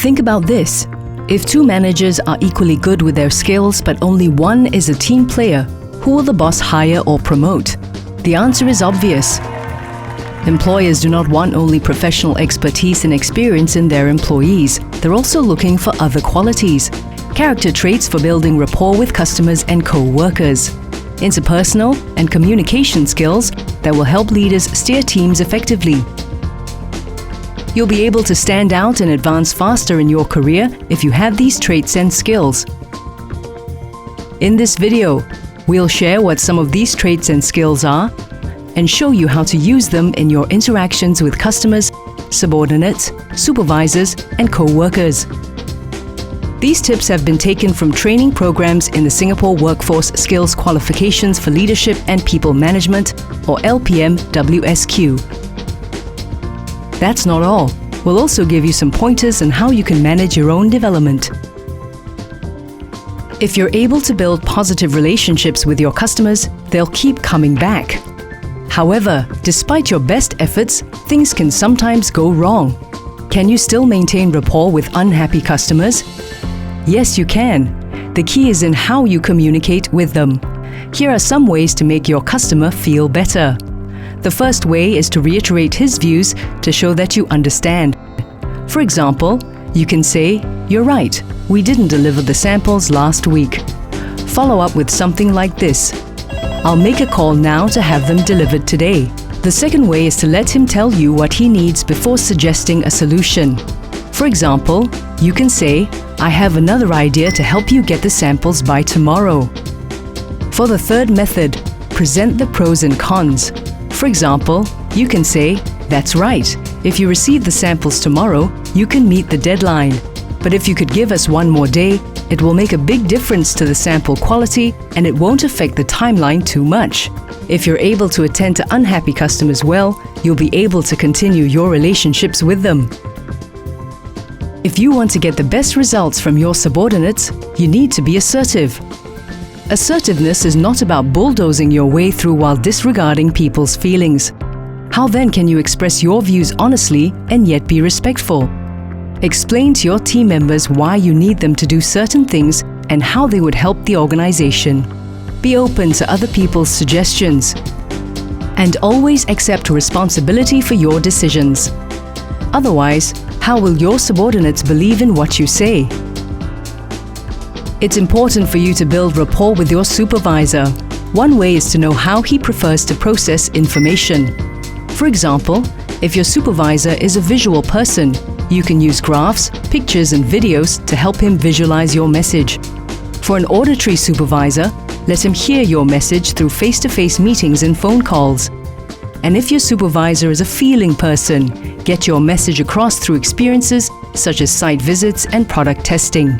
Think about this. If two managers are equally good with their skills but only one is a team player, who will the boss hire or promote? The answer is obvious. Employers do not want only professional expertise and experience in their employees. They're also looking for other qualities, character traits for building rapport with customers and co-workers, interpersonal and communication skills that will help leaders steer teams effectively. You'll be able to stand out and advance faster in your career if you have these traits and skills. In this video, we'll share what some of these traits and skills are and show you how to use them in your interactions with customers, subordinates, supervisors, and co-workers. These tips have been taken from training programs in the Singapore Workforce Skills Qualifications for Leadership and People Management, or LPM WSQ. That's not all. We'll also give you some pointers on how you can manage your own development. If you're able to build positive relationships with your customers, they'll keep coming back. However, despite your best efforts, things can sometimes go wrong. Can you still maintain rapport with unhappy customers? Yes, you can. The key is in how you communicate with them. Here are some ways to make your customer feel better. The first way is to reiterate his views to show that you understand. For example, you can say, "You're right, we didn't deliver the samples last week." Follow up with something like this: "I'll make a call now to have them delivered today." The second way is to let him tell you what he needs before suggesting a solution. For example, you can say, "I have another idea to help you get the samples by tomorrow." For the third method, present the pros and cons. For example, you can say, "That's right. If you receive the samples tomorrow, you can meet the deadline. But if you could give us one more day, it will make a big difference to the sample quality and it won't affect the timeline too much." If you're able to attend to unhappy customers well, you'll be able to continue your relationships with them. If you want to get the best results from your subordinates, you need to be assertive. Assertiveness is not about bulldozing your way through while disregarding people's feelings. How then can you express your views honestly and yet be respectful? Explain to your team members why you need them to do certain things and how they would help the organization. Be open to other people's suggestions. And always accept responsibility for your decisions. Otherwise, how will your subordinates believe in what you say? It's important for you to build rapport with your supervisor. One way is to know how he prefers to process information. For example, if your supervisor is a visual person, you can use graphs, pictures, and videos to help him visualize your message. For an auditory supervisor, let him hear your message through face-to-face meetings and phone calls. And if your supervisor is a feeling person, get your message across through experiences such as site visits and product testing.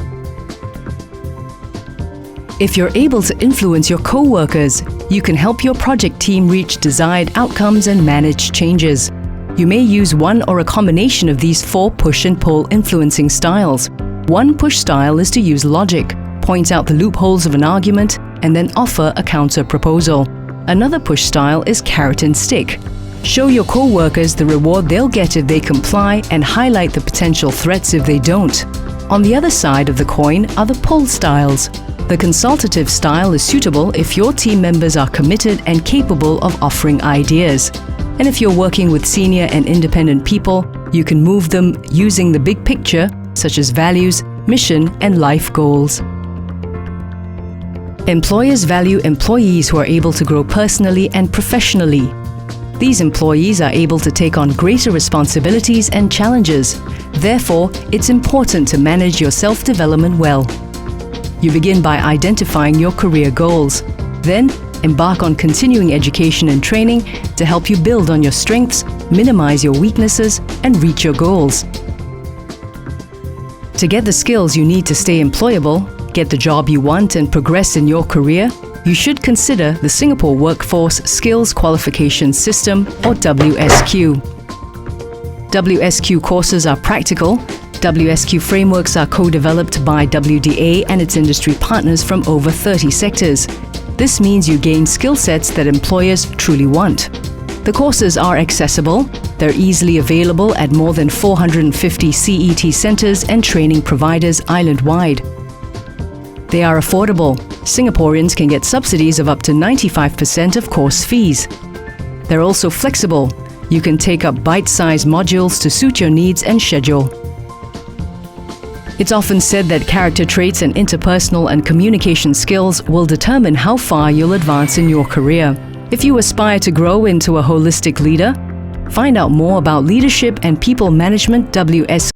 If you're able to influence your co-workers, you can help your project team reach desired outcomes and manage changes. You may use one or a combination of these 4 push and pull influencing styles. One push style is to use logic, point out the loopholes of an argument, and then offer a counter proposal. Another push style is carrot and stick. Show your co-workers the reward they'll get if they comply and highlight the potential threats if they don't. On the other side of the coin are the pull styles. The consultative style is suitable if your team members are committed and capable of offering ideas. And if you're working with senior and independent people, you can move them using the big picture, such as values, mission, and life goals. Employers value employees who are able to grow personally and professionally. These employees are able to take on greater responsibilities and challenges. Therefore, it's important to manage your self-development well. You begin by identifying your career goals. Then, embark on continuing education and training to help you build on your strengths, minimize your weaknesses, and reach your goals. To get the skills you need to stay employable, get the job you want, and progress in your career, you should consider the Singapore Workforce Skills Qualification System, or WSQ. WSQ courses are practical. WSQ frameworks are co-developed by WDA and its industry partners from over 30 sectors. This means you gain skill sets that employers truly want. The courses are accessible. They're easily available at more than 450 CET centers and training providers island-wide. They are affordable. Singaporeans can get subsidies of up to 95% of course fees. They're also flexible. You can take up bite-sized modules to suit your needs and schedule. It's often said that character traits and interpersonal and communication skills will determine how far you'll advance in your career. If you aspire to grow into a holistic leader, find out more about Leadership and People Management WS